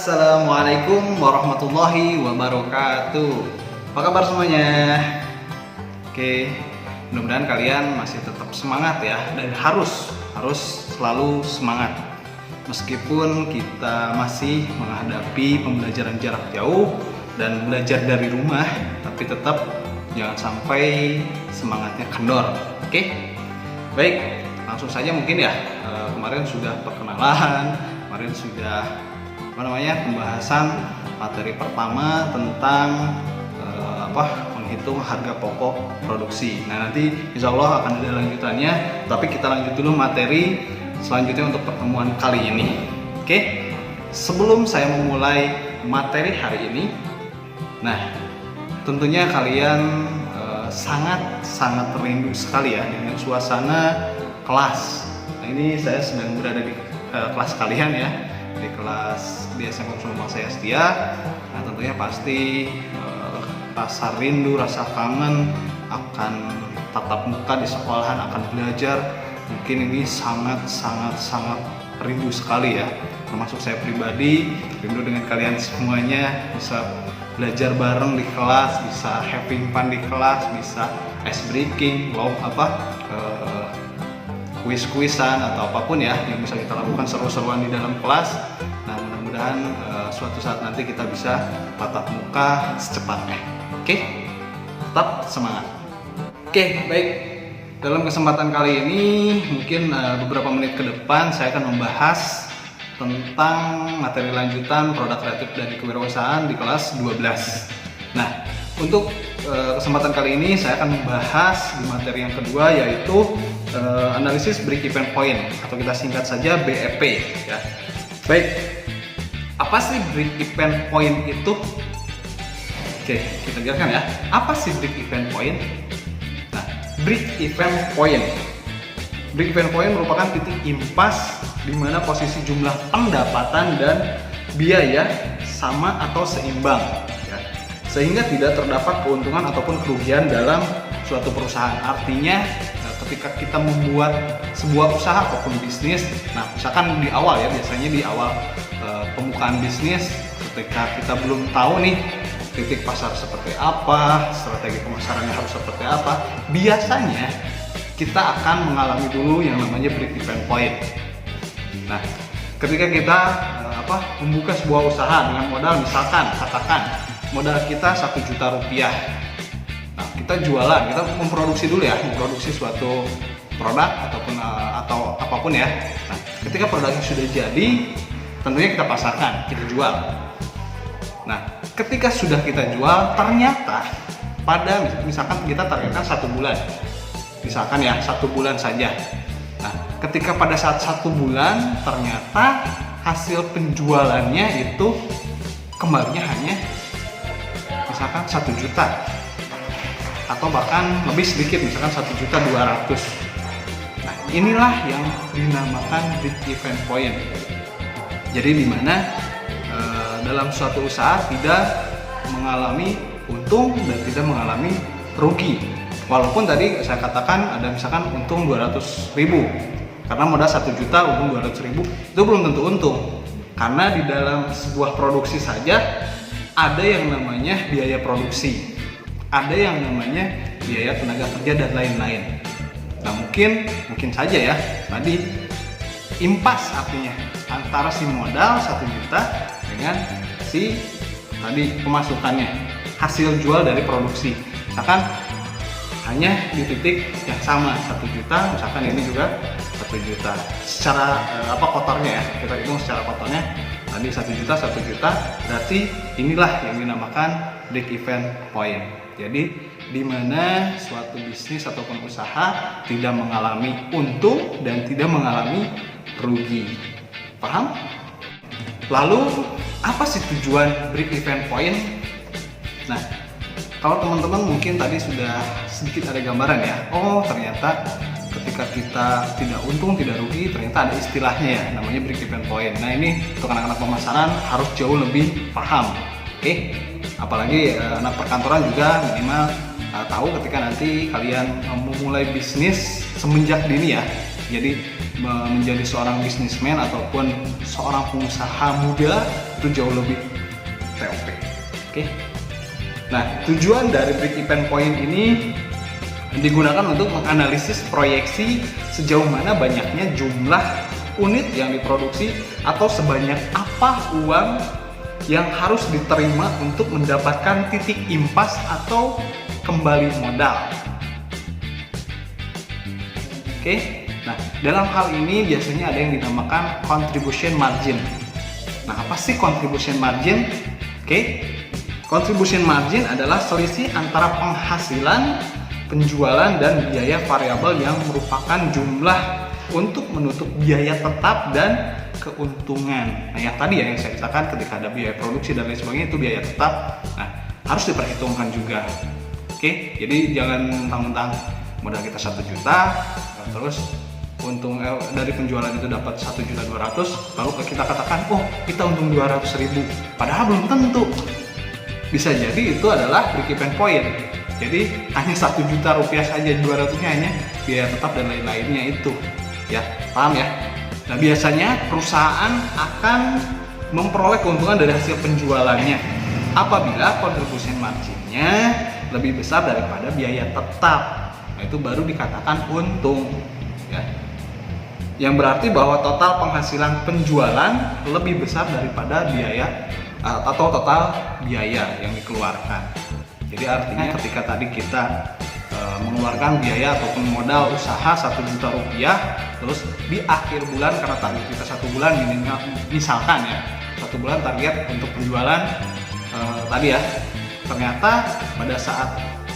Assalamualaikum warahmatullahi wabarakatuh. Apa kabar semuanya? Oke, mudah-mudahan kalian masih tetap semangat ya, dan harus selalu semangat. Meskipun kita masih menghadapi pembelajaran jarak jauh dan belajar dari rumah, tapi tetap jangan sampai semangatnya kendor. Oke? Baik, langsung saja mungkin ya. Kemarin sudah perkenalan, kemarin sudah pembahasan materi pertama tentang menghitung harga pokok produksi. Nah, nanti insya Allah akan ada lanjutannya, tapi kita lanjut dulu materi selanjutnya untuk pertemuan kali ini. Oke, sebelum saya memulai materi hari ini, nah tentunya kalian sangat rindu sekali ya dengan suasana kelas. Nah, ini saya sedang berada di kelas kalian ya, di kelas di SMA Bangsa Setia. Nah, tentunya pasti rasa rindu, rasa kangen akan tatap muka di sekolahan, akan belajar. Mungkin ini sangat rindu sekali ya. Termasuk saya pribadi, rindu dengan kalian semuanya, bisa belajar bareng di kelas, bisa having fun di kelas, bisa ice breaking, kuis-kuisan atau apapun ya yang bisa kita lakukan seru-seruan di dalam kelas. Nah, mudah-mudahan suatu saat nanti kita bisa tatap muka secepatnya. Oke? Tetap semangat. Oke, baik. Dalam kesempatan kali ini mungkin beberapa menit ke depan saya akan membahas tentang materi lanjutan produk kreatif dan kewirausahaan di kelas 12. Nah, untuk kesempatan kali ini saya akan membahas di materi yang kedua, yaitu analisis break even point atau kita singkat saja BEP ya. Baik, apa sih break even point itu? Oke, kita jelaskan ya. Apa sih break even point? Nah, break even point merupakan titik impas di mana posisi jumlah pendapatan dan biaya sama atau seimbang ya, sehingga tidak terdapat keuntungan ataupun kerugian dalam suatu perusahaan. Artinya ketika kita membuat sebuah usaha ataupun bisnis, nah misalkan di awal ya, biasanya di awal pembukaan bisnis, ketika kita belum tahu nih titik pasar seperti apa, strategi pemasarannya harus seperti apa, biasanya kita akan mengalami dulu yang namanya break even point. Nah, ketika kita membuka sebuah usaha dengan modal, misalkan katakan modal kita 1 juta rupiah. Nah, kita jualan, kita memproduksi dulu ya, memproduksi suatu produk atau apapun ya. Nah, ketika produknya sudah jadi, tentunya kita pasarkan, kita jual. Nah, ketika sudah kita jual, ternyata pada misalkan kita targetkan 1 bulan, misalkan ya 1 bulan saja. Nah, ketika pada saat 1 bulan ternyata hasil penjualannya itu kembalinya hanya misalkan 1 juta atau bahkan lebih sedikit, misalkan 1.200.000. Nah, inilah yang dinamakan break even point. Jadi di mana dalam suatu usaha tidak mengalami untung dan tidak mengalami rugi. Walaupun tadi saya katakan ada misalkan untung 200.000, karena modal 1 juta untung 200.000, itu belum tentu untung. Karena di dalam sebuah produksi saja ada yang namanya biaya produksi, ada yang namanya biaya tenaga kerja dan lain-lain. Nah, mungkin saja ya tadi impas, artinya antara si modal 1 juta dengan si tadi pemasukannya, hasil jual dari produksi. Misalkan hanya di titik yang sama 1 juta, misalkan ini juga 1 juta. Secara kotornya ya, kita hitung secara kotornya tadi 1 juta, berarti inilah yang dinamakan break even point. Jadi di mana suatu bisnis ataupun usaha tidak mengalami untung dan tidak mengalami rugi. Paham? Lalu apa sih tujuan break even point? Nah, kalau teman-teman mungkin tadi sudah sedikit ada gambaran ya. Oh, ternyata ketika kita tidak untung, tidak rugi, ternyata ada istilahnya ya, namanya break even point. Nah, ini untuk anak-anak pemasaran harus jauh lebih paham. Oke? Apalagi anak perkantoran juga minimal tahu ketika nanti kalian memulai bisnis semenjak dini ya. Jadi menjadi seorang bisnismen ataupun seorang pengusaha muda itu jauh lebih TOP. Oke. Nah, tujuan dari break even point ini digunakan untuk menganalisis proyeksi sejauh mana banyaknya jumlah unit yang diproduksi atau sebanyak apa uang yang harus diterima untuk mendapatkan titik impas atau kembali modal. Oke. Nah, dalam hal ini biasanya ada yang dinamakan contribution margin. Nah, apa sih contribution margin? Oke. Contribution margin adalah selisih antara penghasilan, penjualan, dan biaya variabel yang merupakan jumlah untuk menutup biaya tetap dan keuntungan. Nah, yang tadi ya yang saya katakan ketika ada biaya produksi dan lain sebagainya itu biaya tetap. Nah, harus diperhitungkan juga. Oke, jadi jangan mentang-mentang modal kita 1 juta, terus untung dari penjualan itu dapat 1.200.000, lalu kita katakan, oh kita untung 200.000, padahal belum tentu. Bisa jadi itu adalah break even point. Jadi hanya 1 juta rupiah saja, 200-nya hanya biaya tetap dan lain-lainnya itu. Ya, paham ya? Nah, biasanya perusahaan akan memperoleh keuntungan dari hasil penjualannya apabila contribution margin-nya lebih besar daripada biaya tetap. Nah, itu baru dikatakan untung. Ya. Yang berarti bahwa total penghasilan penjualan lebih besar daripada biaya atau total biaya yang dikeluarkan. Jadi artinya ketika tadi kita mengeluarkan biaya ataupun modal usaha 1 juta rupiah, terus di akhir bulan karena target kita 1 bulan minimal, misalkan ya 1 bulan target untuk penjualan tadi ya, ternyata pada saat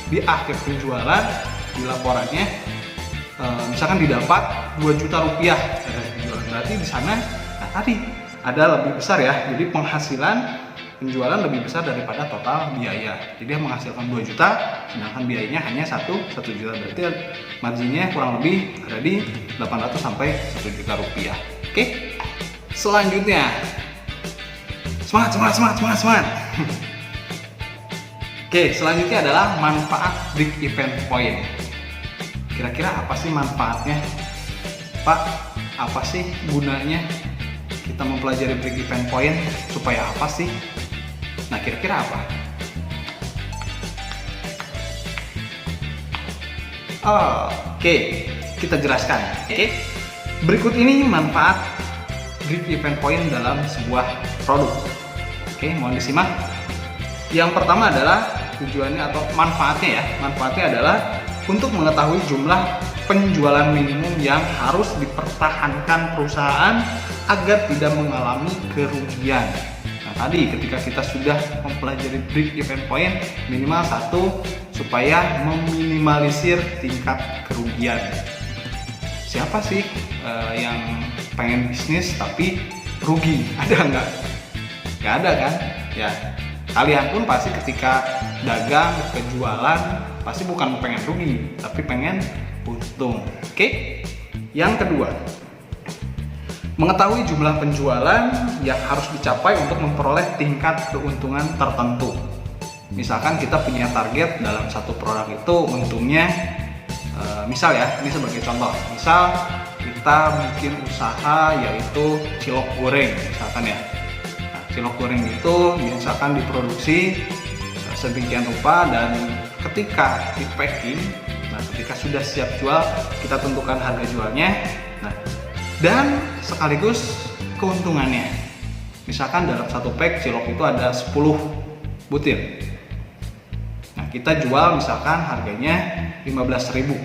di akhir penjualan di laporannya misalkan didapat 2 juta rupiah dari penjualan, berarti di sana tadi ada lebih besar ya, jadi penghasilan penjualan lebih besar daripada total biaya. Jadi dia menghasilkan 2 juta sedangkan biayanya hanya 1 juta, berarti marginnya kurang lebih ada di 800 sampai 1 juta rupiah. Oke, selanjutnya semangat. Oke, selanjutnya adalah manfaat break even point. Kira-kira apa sih manfaatnya? Pak, apa sih gunanya kita mempelajari break even point? Supaya apa sih? Nah, kira-kira apa? Oke, kita jelaskan. Oke, berikut ini manfaat break even point dalam sebuah produk. Oke, mohon disimak. Yang pertama adalah tujuannya atau manfaatnya ya. Manfaatnya adalah untuk mengetahui jumlah penjualan minimum yang harus dipertahankan perusahaan agar tidak mengalami kerugian. Nah, tadi ketika kita sudah mempelajari break even point, minimal 1 supaya meminimalisir tingkat kerugian. Siapa sih yang pengen bisnis tapi rugi? Ada nggak? Nggak ada kan? Ya, kalian pun pasti ketika dagang, kejualan pasti bukan pengen rugi, tapi pengen untung. Oke? Yang kedua, mengetahui jumlah penjualan yang harus dicapai untuk memperoleh tingkat keuntungan tertentu. Misalkan kita punya target dalam satu produk itu untungnya, misal ya, ini sebagai contoh, misal kita bikin usaha yaitu cilok goreng, misalkan ya. Nah, cilok goreng itu misalkan diproduksi sedemikian rupa dan ketika di packing, nah ketika sudah siap jual kita tentukan harga jualnya, nah dan sekaligus keuntungannya. Misalkan dalam satu pack cilok itu ada 10 butir. Nah, kita jual misalkan harganya 15.000.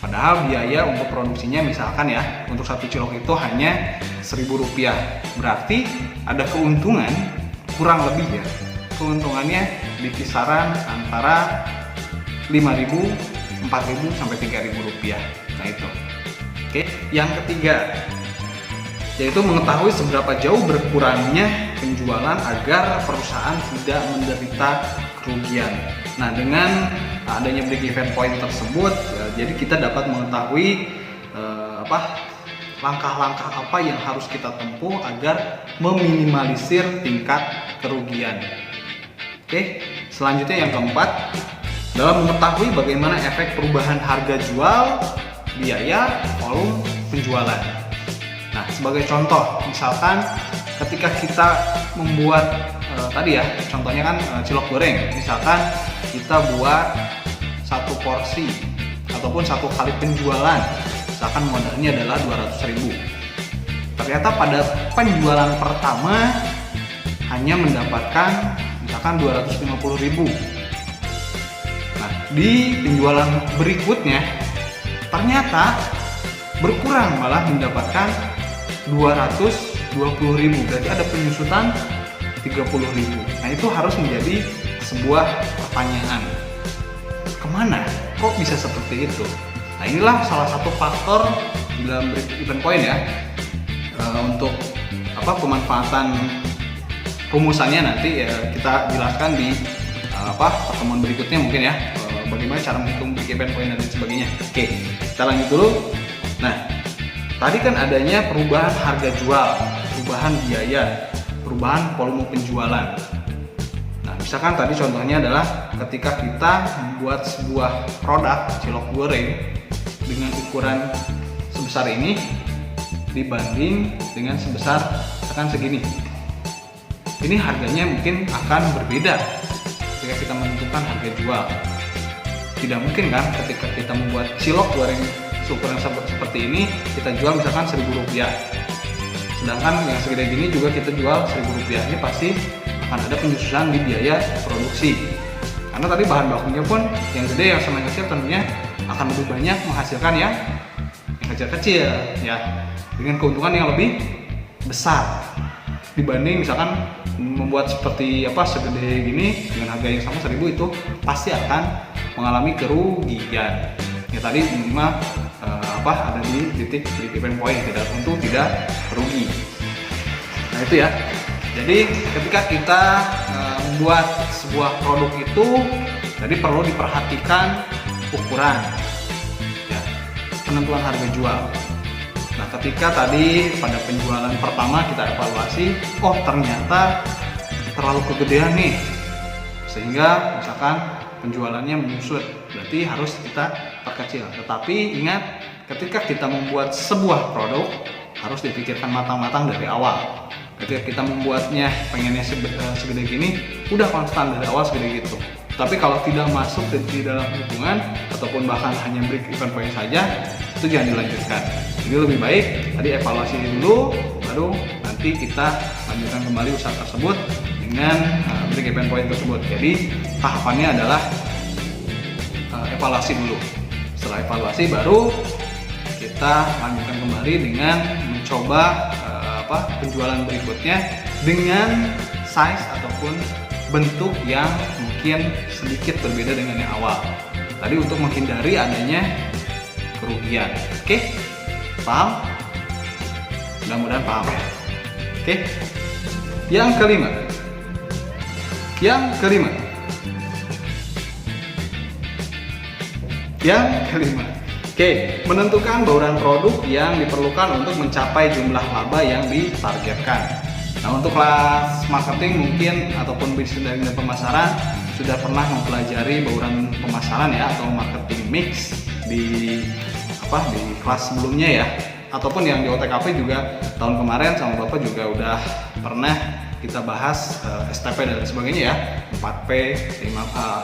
Padahal biaya untuk produksinya misalkan ya, untuk satu cilok itu hanya Rp1.000. Berarti ada keuntungan kurang lebih ya. Keuntungannya di kisaran antara 5.000, 4.000 sampai 3.000 rupiah. Nah itu. Oke, yang ketiga yaitu mengetahui seberapa jauh berkurangnya penjualan agar perusahaan tidak menderita kerugian. Nah, dengan adanya break even point tersebut, jadi kita dapat mengetahui langkah-langkah apa yang harus kita tempuh agar meminimalisir tingkat kerugian. Oke, selanjutnya yang keempat, dalam mengetahui bagaimana efek perubahan harga jual biaya volume penjualan. Nah, sebagai contoh, misalkan ketika kita membuat tadi ya, contohnya kan cilok goreng, misalkan kita buat satu porsi ataupun satu kali penjualan, misalkan modalnya adalah 200.000. Ternyata pada penjualan pertama hanya mendapatkan misalkan 250.000. Nah, di penjualan berikutnya ternyata berkurang, malah mendapatkan 220.000. Berarti ada penyusutan 30.000. Nah, itu harus menjadi sebuah pertanyaan. Kemana? Kok bisa seperti itu? Nah, inilah salah satu faktor dalam break-even point ya. Untuk pemanfaatan rumusannya nanti ya kita jelaskan di pertemuan berikutnya mungkin ya, bagaimana cara menghitung break-even point dan sebagainya. Oke, kita lanjut dulu. Nah, tadi kan adanya perubahan harga jual, perubahan biaya, perubahan volume penjualan. Nah, misalkan tadi contohnya adalah ketika kita membuat sebuah produk cilok goreng dengan ukuran sebesar ini dibanding dengan sebesar misalkan segini. Ini harganya mungkin akan berbeda ketika kita menentukan harga jual. Tidak mungkin kan ketika kita membuat cilok goreng seukuran seperti ini kita jual misalkan Rp1.000. Sedangkan yang segede gini juga kita jual Rp1.000. Ini pasti akan ada penyusutan di biaya produksi. Karena tadi bahan bakunya pun yang gede yang sama kecil tentunya akan lebih banyak menghasilkan yang kecil-kecil ya, dengan keuntungan yang lebih besar dibanding misalkan membuat seperti segede gini dengan harga yang sama 1.000, itu pasti akan mengalami kerugian. Ya tadi minimal ada di titik break-even point, tidak rugi. Nah itu ya. Jadi ketika kita membuat sebuah produk itu, jadi perlu diperhatikan ukuran, ya, penentuan harga jual. Nah, ketika tadi pada penjualan pertama kita evaluasi, oh ternyata terlalu kegedean nih, sehingga misalkan penjualannya menyusut, berarti harus kita perkecil. Tetapi ingat, ketika kita membuat sebuah produk harus dipikirkan matang-matang dari awal. Ketika kita membuatnya pengennya segede gini, udah konstan dari awal segede gitu. Tapi kalau tidak masuk di dalam hitungan ataupun bahkan hanya break-even point saja, itu jangan dilanjutkan. Jadi lebih baik tadi evaluasi dulu, baru nanti kita lanjutkan kembali usaha tersebut dengan break-even point tersebut. Jadi tahapannya adalah evaluasi dulu. Setelah evaluasi baru kita lanjutkan kembali dengan mencoba penjualan berikutnya dengan size ataupun bentuk yang mungkin sedikit berbeda dengan yang awal. Tadi untuk menghindari adanya kerugian. Oke? Paham? Mudah-mudahan paham ya. Oke? Yang kelima. Oke, menentukan bauran produk yang diperlukan untuk mencapai jumlah laba yang ditargetkan. Nah, untuk kelas marketing mungkin ataupun bisnis dan pemasaran sudah pernah mempelajari bauran pemasaran ya, atau marketing mix di kelas sebelumnya ya, ataupun yang di OTKP juga tahun kemarin sama Bapak juga udah pernah kita bahas STP dan sebagainya ya, 4P,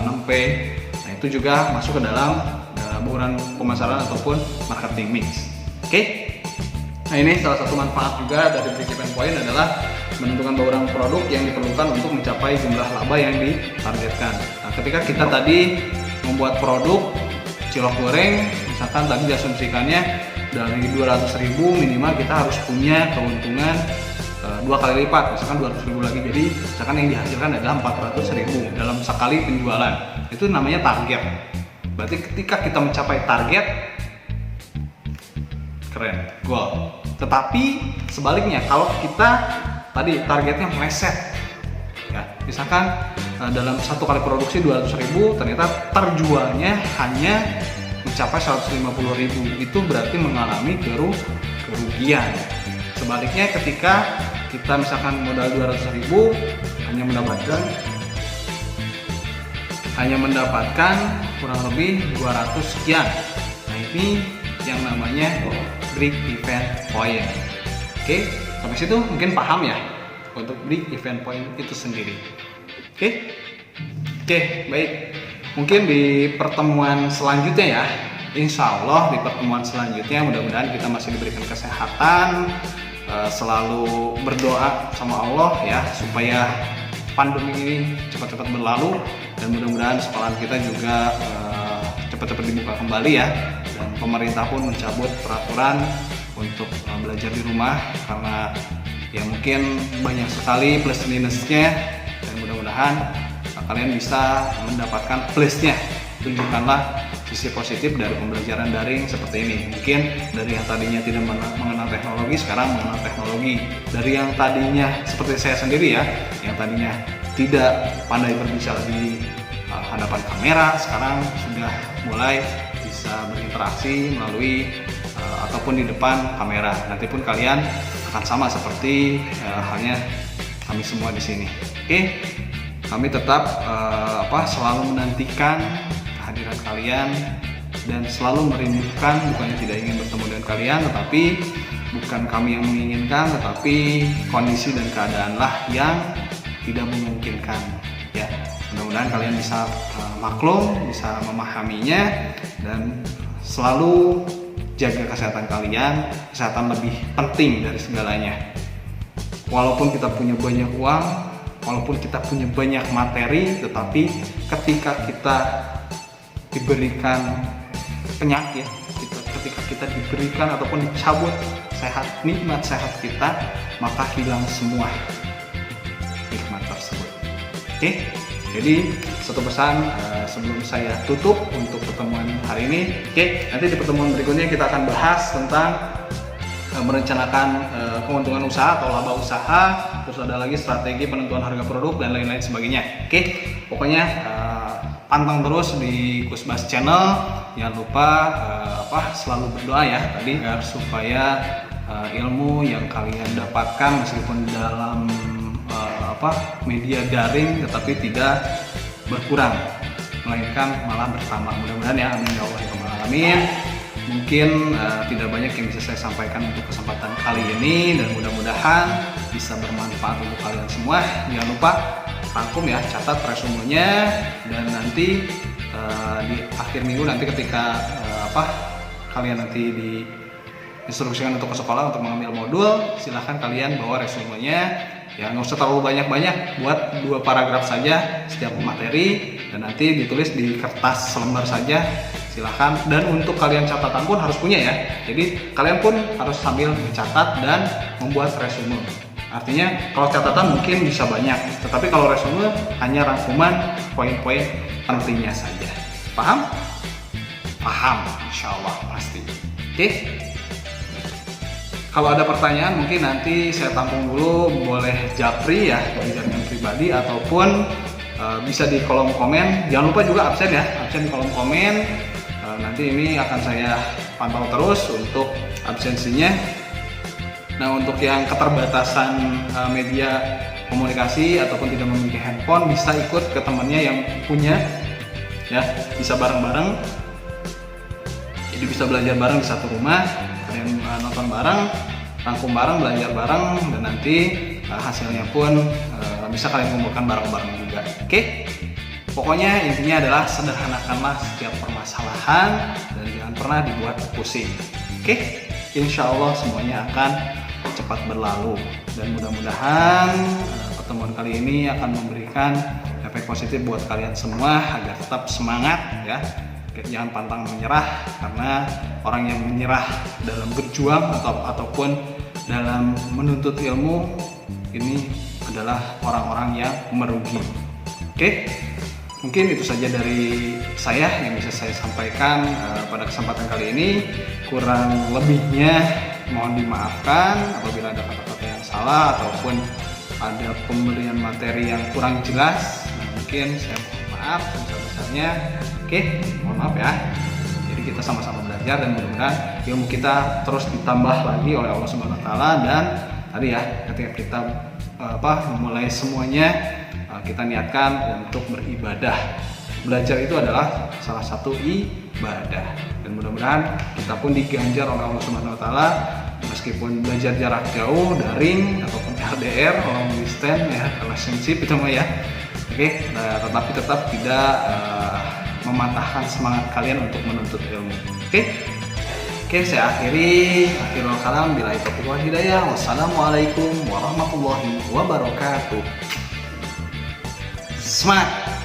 6P. Nah, itu juga masuk ke dalam bauran pemasaran ataupun marketing mix. Oke? Nah, ini salah satu manfaat juga dari break-even point adalah menentukan bauran produk yang diperlukan untuk mencapai jumlah laba yang ditargetkan. Nah, ketika kita tadi membuat produk cilok goreng, misalkan tadi diasumsikannya dari 200.000 minimal kita harus punya keuntungan 2 kali lipat, misalkan 200.000 lagi. Jadi misalkan yang dihasilkan adalah 400.000 dalam sekali penjualan. Itu namanya target. Berarti ketika kita mencapai target, keren, goal. Tetapi sebaliknya, kalau kita tadi targetnya meleset, ya, misalkan dalam satu kali produksi 200.000, ternyata terjualnya hanya mencapai 150.000, itu berarti mengalami kerugian. Sebaliknya, ketika kita misalkan modal 200.000 hanya mendapatkan kurang lebih 200 sekian. Nah, ini yang namanya break even point. Oke, sampai situ mungkin paham ya untuk break even point itu sendiri. Oke, baik. Mungkin di pertemuan selanjutnya ya, insya Allah di pertemuan selanjutnya mudah-mudahan kita masih diberikan kesehatan, selalu berdoa sama Allah ya supaya pandemi ini cepat-cepat berlalu, dan mudah-mudahan sekolahan kita juga cepat-cepat dibuka kembali ya, dan pemerintah pun mencabut peraturan untuk belajar di rumah, karena ya mungkin banyak sekali plus minusnya, dan mudah-mudahan kalian bisa mendapatkan plusnya. Tunjukkanlah sisi positif dari pembelajaran daring seperti ini. Mungkin dari yang tadinya tidak mengenal teknologi, sekarang mengenal teknologi. Dari yang tadinya seperti saya sendiri ya, yang tadinya tidak pandai berbicara di hadapan kamera, sekarang sudah mulai bisa berinteraksi melalui ataupun di depan kamera. Nanti pun kalian akan sama seperti halnya kami semua di sini. Oke, kami tetap selalu menantikan kehadiran kalian dan selalu merindukan, bukannya tidak ingin bertemu dengan kalian, tetapi bukan kami yang menginginkan, tetapi kondisi dan keadaanlah yang tidak memungkinkan ya. Mudah-mudahan kalian bisa maklum, bisa memahaminya, dan selalu jaga kesehatan kalian. Kesehatan lebih penting dari segalanya. Walaupun kita punya banyak uang, walaupun kita punya banyak materi, tetapi ketika kita diberikan penyakit, ketika kita diberikan ataupun dicabut nikmat sehat kita, maka hilang semua nikmat tersebut. Oke, jadi satu pesan sebelum saya tutup untuk pertemuan hari ini. Oke, nanti di pertemuan berikutnya kita akan bahas tentang merencanakan keuntungan usaha atau laba usaha, terus ada lagi strategi penentuan harga produk dan lain-lain sebagainya. Oke, pokoknya pantang terus di Kusbas Channel. Jangan lupa selalu berdoa ya tadi, agar supaya ilmu yang kalian dapatkan meskipun dalam media daring tetapi tidak berkurang, melainkan malah bertambah. Mudah-mudahan ya, amin ya Allah ya rabbal alamin. Mungkin tidak banyak yang bisa saya sampaikan untuk kesempatan kali ini, dan mudah-mudahan bisa bermanfaat untuk kalian semua. Jangan lupa rangkum ya, catat resumenya, dan nanti di akhir minggu nanti ketika kalian nanti diinstruksikan untuk ke sekolah untuk mengambil modul, silahkan kalian bawa resumenya. Ya, nggak usah terlalu banyak-banyak, buat 2 paragraf saja setiap materi, dan nanti ditulis di kertas selembar saja, silahkan. Dan untuk kalian catatan pun harus punya ya, jadi kalian pun harus sambil mencatat dan membuat resume. Artinya kalau catatan mungkin bisa banyak, tetapi kalau resume hanya rangkuman poin-poin pentingnya saja. Paham? Paham, insya Allah pasti. Oke? Kalau ada pertanyaan mungkin nanti saya tampung dulu, boleh japri ya di jaringan pribadi ataupun bisa di kolom komen. Jangan lupa juga absen ya, absen di kolom komen. Nanti ini akan saya pantau terus untuk absensinya. Nah, untuk yang keterbatasan media komunikasi ataupun tidak memiliki handphone, bisa ikut ke temannya yang punya ya, bisa bareng-bareng. Jadi bisa belajar bareng di satu rumah, kalian nonton bareng, rangkum bareng, belajar bareng, dan nanti hasilnya pun bisa kalian kumpulkan bareng-bareng juga. Oke? Pokoknya intinya adalah sederhanakanlah setiap permasalahan dan jangan pernah dibuat pusing. Oke? Insya Allah semuanya akan cepat berlalu, dan mudah-mudahan pertemuan kali ini akan memberikan efek positif buat kalian semua agar tetap semangat ya. Jangan pantang menyerah, karena orang yang menyerah dalam berjuang ataupun dalam menuntut ilmu ini adalah orang-orang yang merugi. Oke? Mungkin itu saja dari saya yang bisa saya sampaikan pada kesempatan kali ini. Kurang lebihnya mohon dimaafkan apabila ada kata-kata yang salah ataupun ada pemberian materi yang kurang jelas. Mungkin saya mohon maaf sebesar-besarnya. Oke, mohon maaf ya. Jadi kita sama-sama belajar, dan mudah-mudahan ilmu kita terus ditambah lagi oleh Allah Subhanahu wa taala. Dan tadi ya, ketika kita memulai semuanya, kita niatkan untuk beribadah. Belajar itu adalah salah satu ibadah. Dan mudah-mudahan kita pun diganjar oleh Allah Subhanahu wa taala meskipun belajar jarak jauh, daring ataupun LDR, long distance ya, relationship itu mah ya. Oke, tetapi tetap tidak mematahkan semangat kalian untuk menuntut ilmu. Oke, saya akhirul kalam billahi taufiq wal hidayah. Wassalamualaikum warahmatullahi wabarakatuh. Semangat.